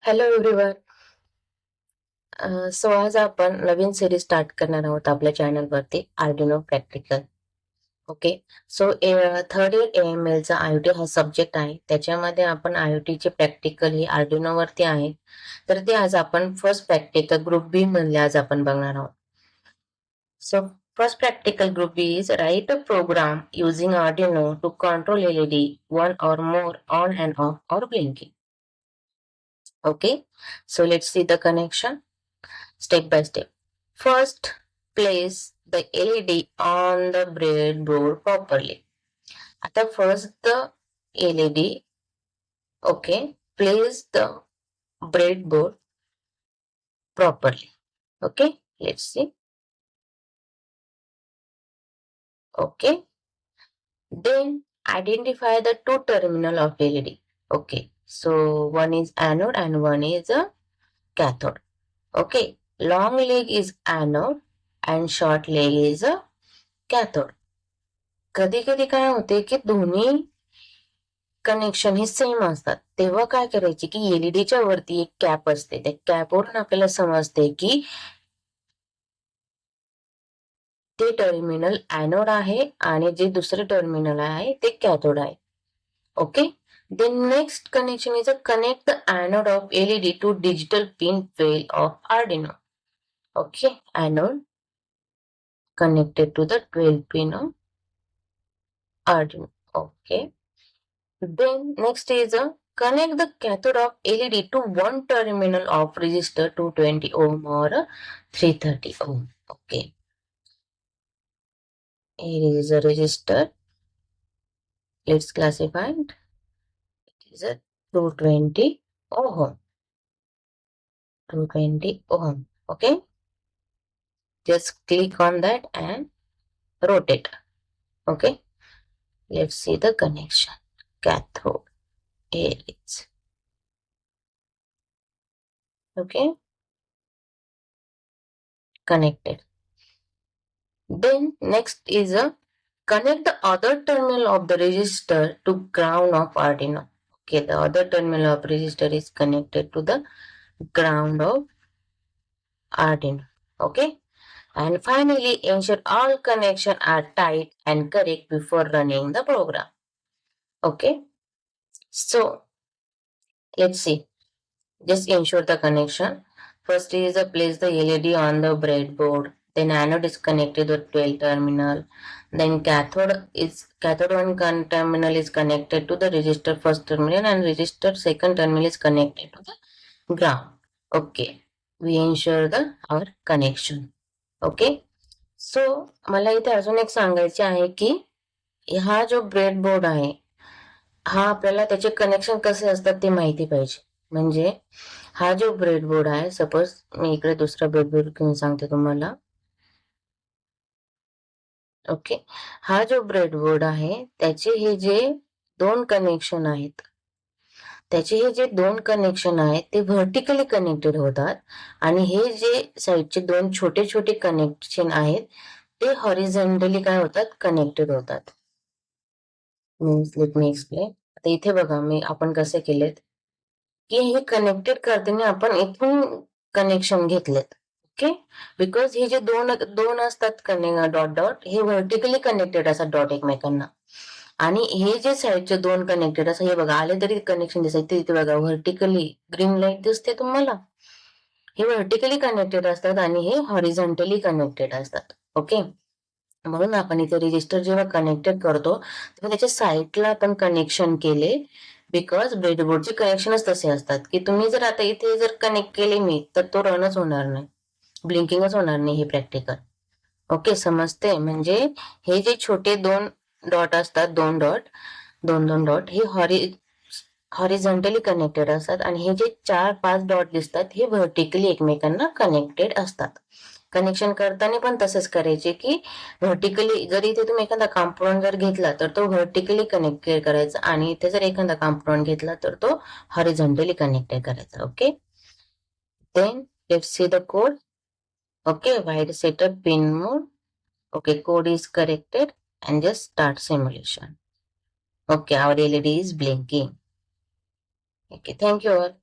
Hello everyone. सो आज आपण नवीन series start करणार आहोत आपल्या चॅनलवरती Arduino practical. Okay. So third year AML चा IoT हा सब्जेक्ट आहे. त्याच्यामध्ये आपण IoT चे प्रॅक्टिकल ही आर्डिनो वरती आहे. तर ते आज आपण फर्स्ट प्रॅक्टिकल ग्रुप बी मधले आज आपण बघणार आहोत. सो first practical group B is write a program using Arduino to control LED, one or more on and off or blinking. Okay, so let's see the connection step by step. First, place the LED on the breadboard properly. आता first the LED, okay, place the breadboard properly. Okay, let's see. Okay, then identify the two terminal of LED. Okay, so one is anode and one is a cathode. Okay, long leg is anode and short leg is a cathode. कधी कधी काय होते की दोन्ही connection हे same असतात, तेव्हा काय करायचे की एलईडीच्या वरती एक कॅप असते. त्या कॅपवरून आपल्याला समजते की ते टर्मिनल एनोड आहे आणि जे दुसरे टर्मिनल आहे ते कॅथोड आहे. Okay, then next connection is a connect the anode of LED to digital pin 12 of Arduino. Okay, anode connected to the 12 pin of Arduino. Okay, then next is a connect the cathode of LED to one terminal of resistor 220 ohm or 330 ohm. Okay, here is a resistor. Let's classify it. It is a 220 ohm. 220 ohm. Okay, just click on that and rotate. Okay, let's see the connection. Cathode. Here it's okay, connected. Then next is a connect the other terminal of the resistor to ground of Arduino. Okay, the other terminal of resistor is connected to the ground of Arduino. Okay, and finally ensure all connections are tight and correct before running the program. Okay, so let's see. Just ensure the connection. First is place the LED on the breadboard. Then anode is connected to the 12 terminal. Then cathode one terminal is connected to the resistor first terminal and resistor second terminal is connected to the ground. Okay, we ensure the our connection. Okay, so मला इथे अजून एक सांगायचे आहे की हा जो breadboard आहे हा आपल्याला त्याचे कनेक्शन कसे असतात ते माहिती पाहिजे. म्हणजे हा जो ब्रेडबोर्ड आहे, सपोज मी इकडे दुसरा ब्रेडबोर्ड घेऊन सांगते तुम्हाला. ओके, हा जो ब्रेडबोर्ड आहे त्याचे हे जे दोन कनेक्शन आहेत, त्याचे हे जे दोन कनेक्शन आहेत ते व्हर्टिकली कनेक्टेड होतात आणि हे जे साईडचे दोन छोटे छोटे कनेक्शन आहेत ते हॉरिझॉन्टली काय होतात, कनेक्टेड होतात. Let me explain. आता इथे बघा मी आपण कसे केलेत की हे कनेक्टेड करताना आपण इथून कनेक्शन घेतलेत. ओके, बिकॉज हे जे दोन दोन असतात डॉट डॉट हे व्हर्टिकली कनेक्टेड असतात डॉट एकमेकांना, आणि हे जे साईडचे दोन कनेक्टेड असं हे बघा आले तरी कनेक्शन दिसायचे इथे बघा व्हर्टिकली ग्रीन लाईट दिसते तुम्हाला. हे व्हर्टिकली कनेक्टेड असतात आणि हे हॉरिझॉन्टली कनेक्टेड असतात. ओके, म्हणून आपण इथे रजिस्टर जेव्हा कनेक्टेड करतो तेव्हा त्याच्या साईडला आपण कनेक्शन केले, बिकॉज ब्रेडबोर्डचे कनेक्शनच तसे असतात की तुम्ही जर आता इथे जर कनेक्ट केले मी तर तो रनच होणार नाही, ब्लिंकिंगच होणार नाही. हे प्रॅक्टिकल ओके समजते. म्हणजे हे जे छोटे दोन डॉट असतात, दोन दोन डॉट हे हॉरिझॉन्टली कनेक्टेड असतात आणि हे जे 4-5 डॉट दिसतात हे व्हर्टिकली एकमेकांना कनेक्टेड असतात. कनेक्शन करताना पण तसंच करायचे की व्हर्टिकली जर इथे तुम्ही एखादा कॉम्पोनंट जर घेतला तर तो व्हर्टिकली कनेक्टेड करायचा आणि इथे जर एखादा कॉम्पोनंट घेतला तर तो हॉरिझॉन्टली कनेक्टेड करायचा. Okay, then let's see the code. Okay, wide setup pin mode. Okay, code is corrected and just start simulation. Okay, our LED is blinking. Okay, thank you all.